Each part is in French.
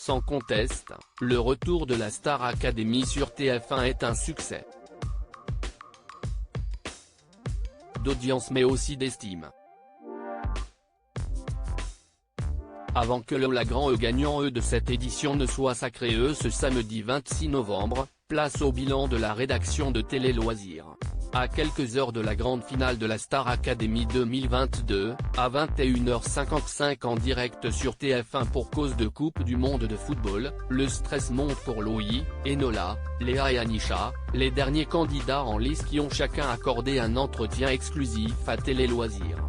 Sans conteste, le retour de la Star Academy sur TF1 est un succès d'audience mais aussi d'estime. Avant que le grand gagnant de cette édition ne soit sacré ce samedi 26 novembre, place au bilan de la rédaction de Télé Loisirs. À quelques heures de la grande finale de la Star Academy 2022, à 21h55 en direct sur TF1 pour cause de Coupe du Monde de football, le stress monte pour Louis, Enola, Léa et Anisha, les derniers candidats en lice qui ont chacun accordé un entretien exclusif à Télé Loisirs.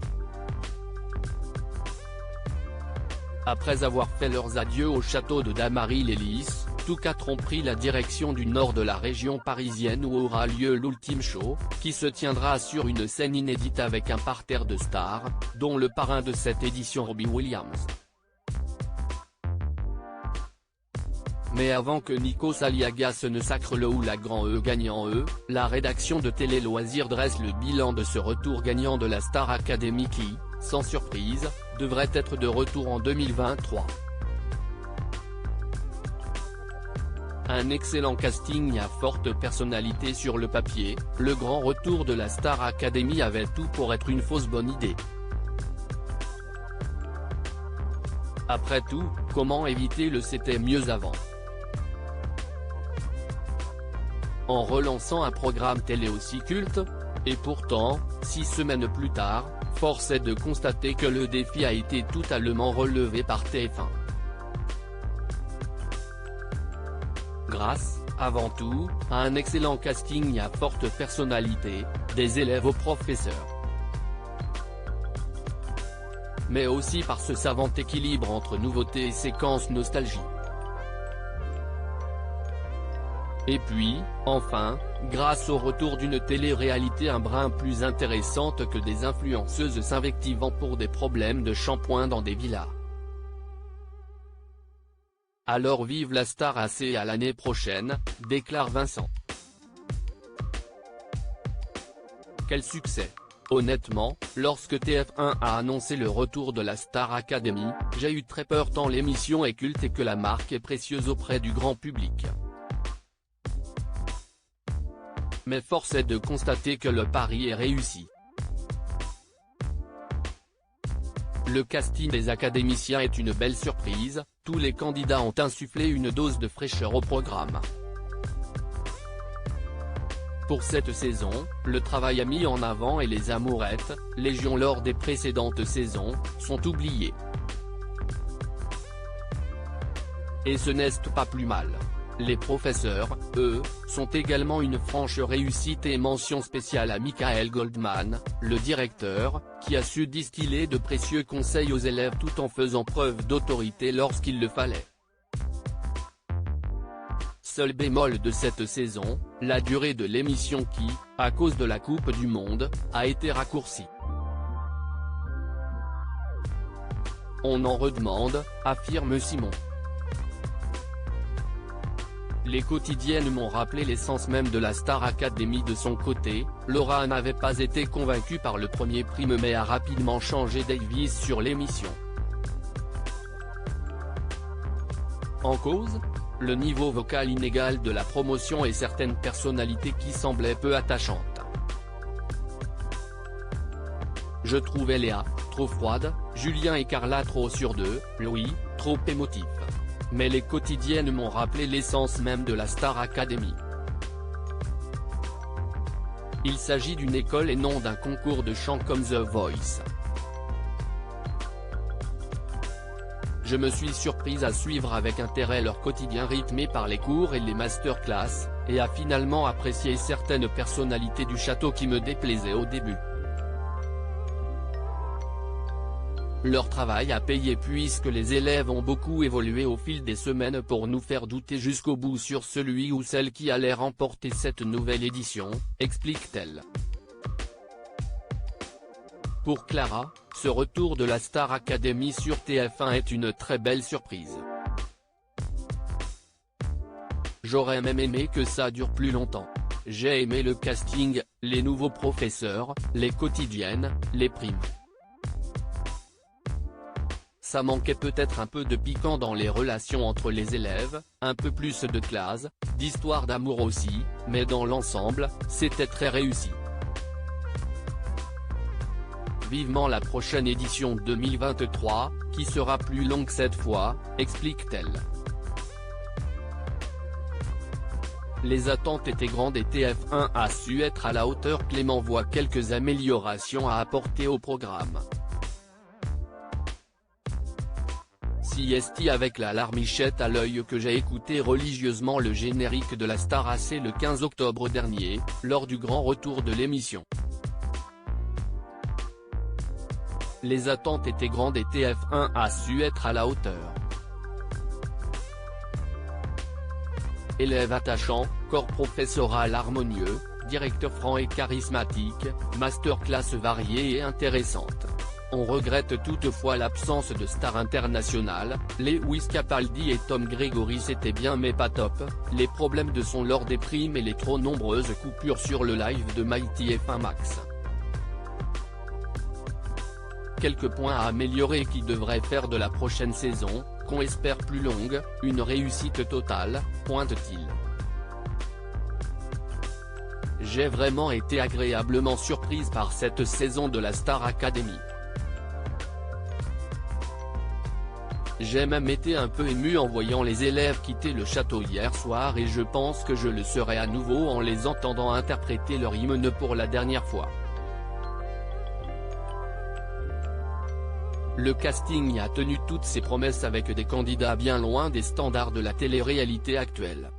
Après avoir fait leurs adieux au château de Damary-les-Lys, tous quatre ont pris la direction du nord de la région parisienne où aura lieu l'Ultime Show, qui se tiendra sur une scène inédite avec un parterre de stars, dont le parrain de cette édition Robbie Williams. Mais avant que Nikos Aliagas ne sacre le ou la grand gagnant la rédaction de Télé Loisirs dresse le bilan de ce retour gagnant de la Star Academy qui, sans surprise, devrait être de retour en 2023. Un excellent casting à forte personnalité sur le papier, le grand retour de la Star Academy avait tout pour être une fausse bonne idée. Après tout, comment éviter le c'était mieux avant? En relançant un programme télé aussi culte? Et pourtant, 6 semaines plus tard, force est de constater que le défi a été totalement relevé par TF1. Grâce, avant tout, à un excellent casting à forte personnalité, des élèves aux professeurs. Mais aussi par ce savant équilibre entre nouveautés et séquences nostalgie. Et puis, enfin, grâce au retour d'une télé-réalité un brin plus intéressante que des influenceuses s'invectivant pour des problèmes de shampoing dans des villas. Alors vive la Star AC à l'année prochaine, déclare Vincent. Quel succès! Honnêtement, lorsque TF1 a annoncé le retour de la Star Academy, j'ai eu très peur tant l'émission est culte et que la marque est précieuse auprès du grand public. Mais force est de constater que le pari est réussi. Le casting des académiciens est une belle surprise, tous les candidats ont insufflé une dose de fraîcheur au programme. Pour cette saison, le travail a mis en avant et les amourettes, légion lors des précédentes saisons, sont oubliées. Et ce n'est pas plus mal. Les professeurs, eux, sont également une franche réussite et mention spéciale à Michael Goldman, le directeur, qui a su distiller de précieux conseils aux élèves tout en faisant preuve d'autorité lorsqu'il le fallait. Seul bémol de cette saison, la durée de l'émission qui, à cause de la Coupe du Monde, a été raccourcie. On en redemande, affirme Simon. Les quotidiennes m'ont rappelé l'essence même de la Star Academy. De son côté, Laura n'avait pas été convaincue par le premier prime mais a rapidement changé d'avis sur l'émission. En cause, le niveau vocal inégal de la promotion et certaines personnalités qui semblaient peu attachantes. Je trouvais Léa, trop froide, Julien et Carla trop sur deux, Louis, trop émotif. Mais les quotidiennes m'ont rappelé l'essence même de la Star Academy. Il s'agit d'une école et non d'un concours de chant comme The Voice. Je me suis surprise à suivre avec intérêt leur quotidien rythmé par les cours et les masterclass, et à finalement apprécier certaines personnalités du château qui me déplaisaient au début. Leur travail a payé puisque les élèves ont beaucoup évolué au fil des semaines pour nous faire douter jusqu'au bout sur celui ou celle qui allait remporter cette nouvelle édition, explique-t-elle. Pour Clara, ce retour de la Star Academy sur TF1 est une très belle surprise. J'aurais même aimé que ça dure plus longtemps. J'ai aimé le casting, les nouveaux professeurs, les quotidiennes, les primes. ça manquait peut-être un peu de piquant dans les relations entre les élèves, un peu plus de classe, d'histoire d'amour aussi, mais dans l'ensemble, c'était très réussi. Vivement la prochaine édition 2023, qui sera plus longue cette fois, explique-t-elle. Les attentes étaient grandes et TF1 a su être à la hauteur. Clément voit quelques améliorations à apporter au programme. Siesti avec la larmichette à l'œil que j'ai écouté religieusement le générique de la Star AC le 15 octobre dernier, lors du grand retour de l'émission. Les attentes étaient grandes et TF1 a su être à la hauteur. Élève attachant, corps professoral harmonieux, directeur franc et charismatique, masterclass variée et intéressante. On regrette toutefois l'absence de stars internationales. Lewis Capaldi et Tom Gregory c'était bien mais pas top, les problèmes de son lors des primes et les trop nombreuses coupures sur le live de Mighty F1 Max. Quelques points à améliorer qui devraient faire de la prochaine saison, qu'on espère plus longue, une réussite totale, pointe-t-il. J'ai vraiment été agréablement surprise par cette saison de la Star Academy. J'ai même été un peu ému en voyant les élèves quitter le château hier soir et je pense que je le serai à nouveau en les entendant interpréter leur hymne pour la dernière fois. Le casting a tenu toutes ses promesses avec des candidats bien loin des standards de la télé-réalité actuelle.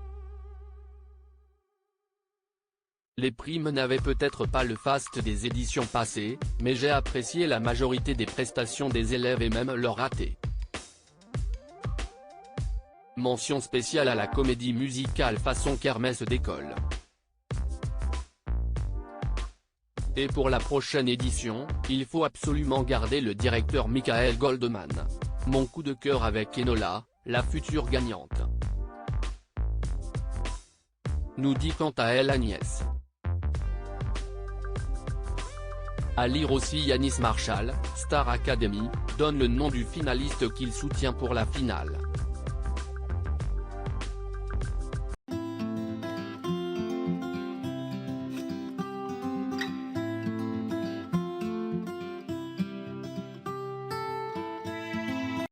Les primes n'avaient peut-être pas le faste des éditions passées, mais j'ai apprécié la majorité des prestations des élèves et même leurs ratés. Mention spéciale à la comédie musicale façon kermesse d'école. Et pour la prochaine édition, il faut absolument garder le directeur Michael Goldman. Mon coup de cœur avec Enola, la future gagnante. Nous dit quant à elle Agnès. À lire aussi Yanis Marshall, Star Academy, donne le nom du finaliste qu'il soutient pour la finale.